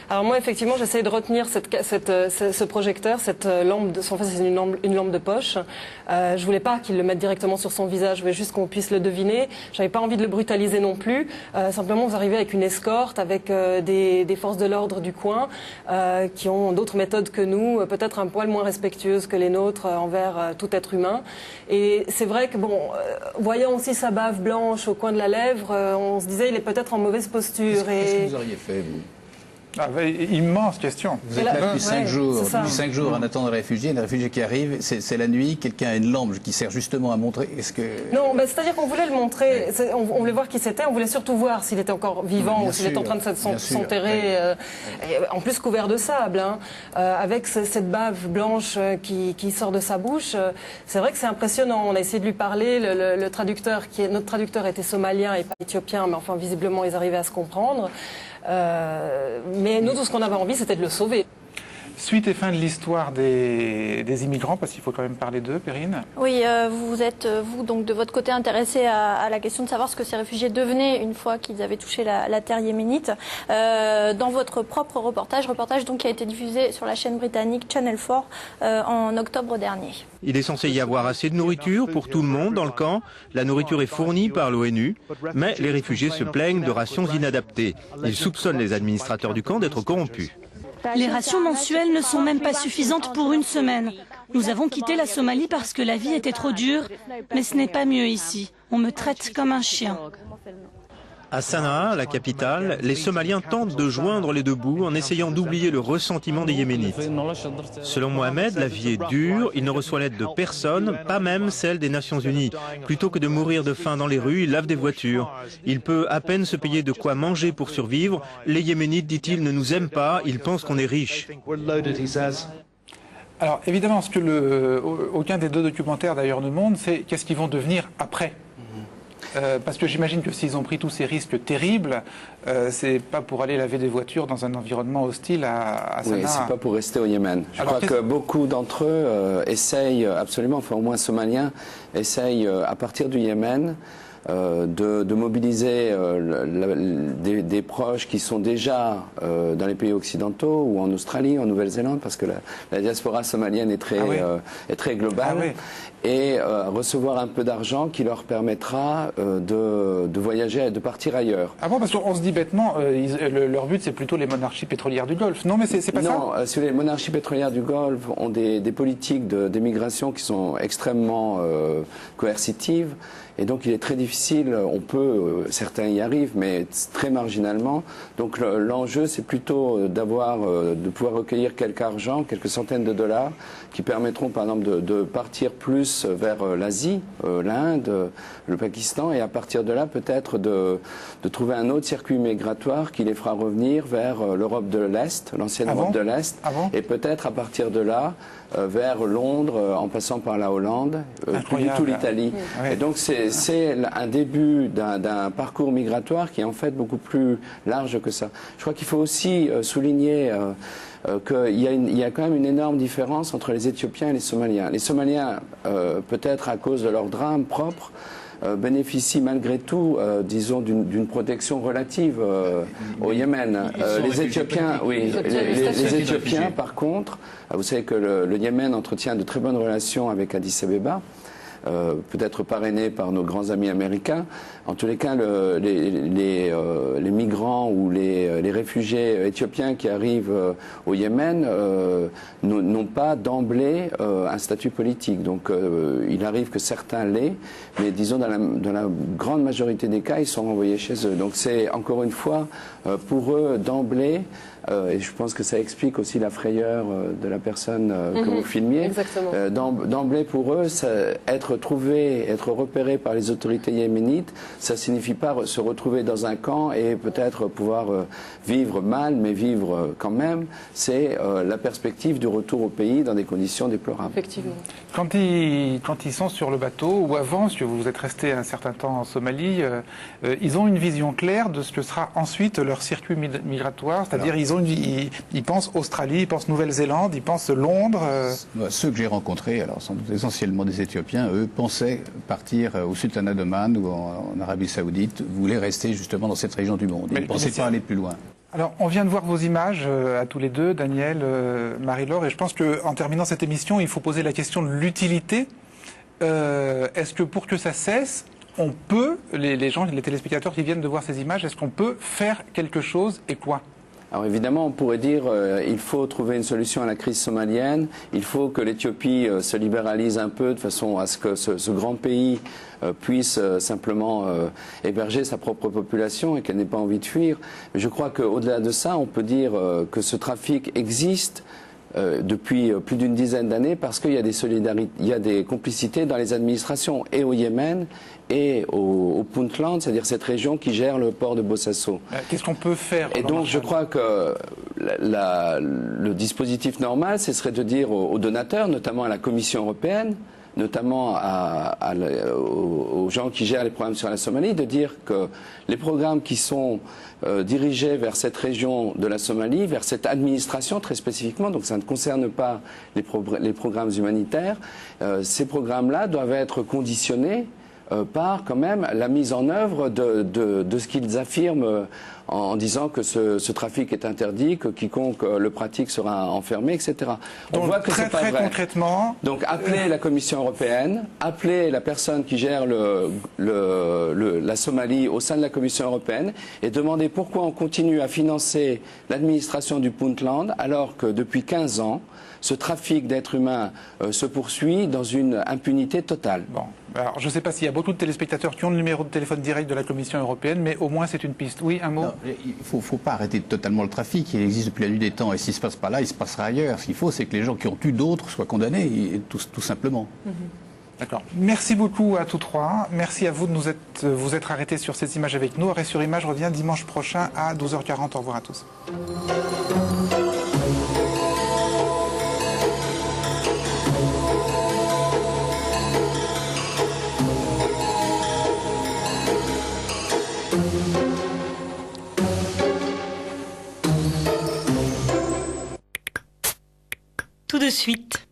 Alors moi effectivement j'essaie de retenir ce projecteur, cette lampe, en fait c'est une lampe de poche. Je voulais pas qu'il le mette directement sur son visage, je voulais juste qu'on puisse le deviner. J'avais pas envie de le brutaliser non plus. Simplement vous arrivez avec une escorte, avec des forces de l'ordre du coin qui ont d'autres méthodes que nous, peut-être un poil moins respectueuses que les nôtres envers tout être humain. Et c'est vrai que voyant aussi sa bave blanche au coin de la lèvre, on se disait il est peut-être en mauvaise posture. Qu'est-ce que vous auriez fait, vous? Immense question. Vous êtes là depuis 5 jours. Depuis 5 jours en attendant les réfugiés qui arrive, c'est la nuit, quelqu'un a une lampe qui sert justement à montrer. Non, c'est-à-dire qu'on voulait le montrer, on voulait voir qui c'était, on voulait surtout voir s'il était encore vivant ou s'il était en train de s'enterrer, en plus couvert de sable, avec cette bave blanche qui sort de sa bouche. C'est vrai que c'est impressionnant. On a essayé de lui parler, notre traducteur était somalien et pas éthiopien, mais enfin visiblement ils arrivaient à se comprendre. Mais nous, tout ce qu'on avait envie, c'était de le sauver. Suite et fin de l'histoire des immigrants, parce qu'il faut quand même parler d'eux, Perrine. Oui, vous êtes, vous, donc de votre côté, intéressé à la question de savoir ce que ces réfugiés devenaient une fois qu'ils avaient touché la terre yéménite. Dans votre propre reportage donc, qui a été diffusé sur la chaîne britannique Channel 4 en octobre dernier. Il est censé y avoir assez de nourriture pour tout le monde dans le camp. La nourriture est fournie par l'ONU, mais les réfugiés se plaignent de rations inadaptées. Ils soupçonnent les administrateurs du camp d'être corrompus. Les rations mensuelles ne sont même pas suffisantes pour une semaine. Nous avons quitté la Somalie parce que la vie était trop dure, mais ce n'est pas mieux ici. On me traite comme un chien. À Sanaa, la capitale, les Somaliens tentent de joindre les deux bouts en essayant d'oublier le ressentiment des Yéménites. Selon Mohamed, la vie est dure, il ne reçoit l'aide de personne, pas même celle des Nations Unies. Plutôt que de mourir de faim dans les rues, il lave des voitures. Il peut à peine se payer de quoi manger pour survivre. Les Yéménites, dit-il, ne nous aiment pas, ils pensent qu'on est riches. Alors évidemment, ce que aucun des deux documentaires d'ailleurs ne montre, c'est qu'est-ce qu'ils vont devenir après. Parce que j'imagine que s'ils ont pris tous ces risques terribles, c'est pas pour aller laver des voitures dans un environnement hostile à Sanaa. Oui, c'est pas pour rester au Yémen. Je crois que beaucoup d'entre eux essayent absolument, enfin au moins somaliens, essayent à partir du Yémen de mobiliser des proches qui sont déjà dans les pays occidentaux ou en Australie, en Nouvelle-Zélande, parce que la diaspora somalienne est très globale, et recevoir un peu d'argent qui leur permettra de voyager, de partir ailleurs. Ah bon, parce qu'on se dit bêtement, leur but c'est plutôt les monarchies pétrolières du Golfe. Non, mais c'est pas ça. Non, si les monarchies pétrolières du Golfe ont des politiques d'émigration qui sont extrêmement coercitives. Et donc il est très difficile, certains y arrivent, mais très marginalement. Donc l'enjeu, c'est plutôt de pouvoir recueillir quelque argent, quelques centaines de dollars, qui permettront par exemple de partir plus vers l'Asie, l'Inde, le Pakistan, et à partir de là peut-être de trouver un autre circuit migratoire qui les fera revenir vers l'Europe de l'Est, l'ancienne Europe de l'Est, et peut-être à partir de là vers Londres, en passant par la Hollande, plus du tout l'Italie. Ouais. Et donc c'est un début d'un parcours migratoire qui est en fait beaucoup plus large que ça. Je crois qu'il faut aussi souligner qu'il y a quand même une énorme différence entre les Éthiopiens et les Somaliens. Les Somaliens, peut-être à cause de leur drame propre, bénéficient malgré tout, disons, d'une protection relative au Yémen. Les Éthiopiens, les Éthiopiens, par contre, vous savez que le Yémen entretient de très bonnes relations avec Addis Abeba. peut-être parrainé par nos grands amis américains. En tous les cas, les migrants ou les réfugiés éthiopiens qui arrivent au Yémen n'ont pas d'emblée un statut politique. Donc il arrive que certains l'aient, mais disons dans la grande majorité des cas, ils sont renvoyés chez eux. Donc c'est encore une fois pour eux d'emblée, et je pense que ça explique aussi la frayeur de la personne que vous filmiez. D'emblée pour eux, être trouvé, être repéré par les autorités yéménites, ça ne signifie pas se retrouver dans un camp et peut-être pouvoir vivre mal, mais vivre quand même. C'est la perspective du retour au pays dans des conditions déplorables. Effectivement. Quand ils sont sur le bateau, ou avant, parce que vous êtes resté un certain temps en Somalie, ils ont une vision claire de ce que sera ensuite leur circuit migratoire, c'est-à-dire ils pensent Australie, ils pensent Nouvelle-Zélande, ils pensent Londres. Ceux que j'ai rencontrés, alors sont essentiellement des Éthiopiens, eux pensaient partir au Sultanat d'Oman ou en Arabie Saoudite, voulaient rester justement dans cette région du monde. Ils ne pensaient pas aller plus loin. Alors, on vient de voir vos images à tous les deux, Daniel, Marie-Laure, et je pense qu'en terminant cette émission, il faut poser la question de l'utilité. Est-ce que pour que ça cesse, on peut, les téléspectateurs qui viennent de voir ces images, est-ce qu'on peut faire quelque chose et quoi ? Alors évidemment, on pourrait dire il faut trouver une solution à la crise somalienne, il faut que l'Éthiopie se libéralise un peu de façon à ce que ce grand pays puisse simplement héberger sa propre population et qu'elle n'ait pas envie de fuir. Mais je crois qu'au-delà de ça, on peut dire que ce trafic existe depuis plus d'une dizaine d'années parce qu'il y a des solidarités, il y a des complicités dans les administrations et au Yémen et au Puntland, c'est-à-dire cette région qui gère le port de Bosaso. Qu'est-ce qu'on peut faire? Et donc je crois que le dispositif normal, ce serait de dire aux donateurs, notamment à la Commission européenne, notamment aux gens qui gèrent les programmes sur la Somalie, de dire que les programmes qui sont dirigés vers cette région de la Somalie, vers cette administration très spécifiquement, donc ça ne concerne pas les programmes humanitaires, ces programmes-là doivent être conditionnés par quand même la mise en œuvre de ce qu'ils affirment en disant que ce trafic est interdit, que quiconque le pratique sera enfermé, etc. Donc, on voit que c'est pas vrai. Concrètement, donc appelez la Commission européenne, appelez la personne qui gère la Somalie au sein de la Commission européenne et demandez pourquoi on continue à financer l'administration du Puntland alors que depuis 15 ans, ce trafic d'êtres humains se poursuit dans une impunité totale. Bon. Alors, je ne sais pas s'il y a beaucoup de téléspectateurs qui ont le numéro de téléphone direct de la Commission européenne, mais au moins c'est une piste. Oui, un mot? Non, il ne faut pas arrêter totalement le trafic. Il existe depuis la nuit des temps. Et s'il ne se passe pas là, il se passera ailleurs. Ce qu'il faut, c'est que les gens qui ont tué d'autres soient condamnés, tout simplement. D'accord. Merci beaucoup à tous trois. Merci à vous de vous être arrêtés sur ces images avec nous. Arrêt sur Image revient dimanche prochain à 12h40. Au revoir à tous. Tout de suite.